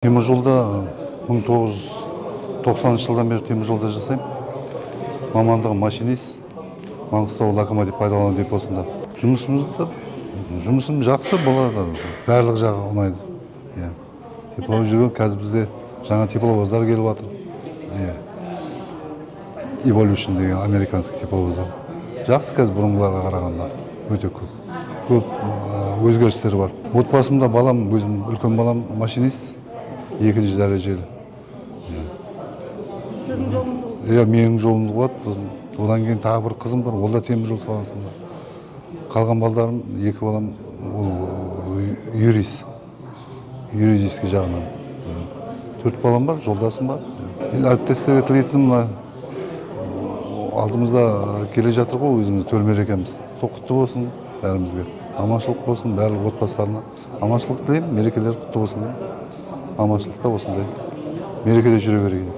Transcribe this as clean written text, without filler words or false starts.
Темір жолда 1990 жылдан бері темір жолда жасаймын. Мамандығым машинист, Маңғыстау локомотив пайдалану депосында. Жұмысым жақсы болады, барлық жағы ұнайды. Тепловоз жүрген, қазір бізде жаңа тепловоздар келіп жатыр. Evolution деген американский тепловоздар. Жақсы қазір бұрынғыларға қарағанда өте көп өзгерістер бар. Отбасымда балам, өзім үлкен балам машинист, екінші дәрежелі. Сіздің жолыңыз ол? Менің жолымды қуады. Одан кейін тағы бір қызым бар, ол да темір жол саласында. Қалған балдарым, екі балам, ол юрист, юридический жағынан. 4 балам бар, жолдасым бар. Әріптестерге тілейтінім, алдымызда келе жатыр ғой, өзіміз төлмерекеміз. Сол құтты болсын бәрімізге. Аманшылық болсын, барлық отбасыларына. Аманшылық тілеймін, мерекелер құтты болсын. Аманшылықта осындай мерекеде жүре берейін.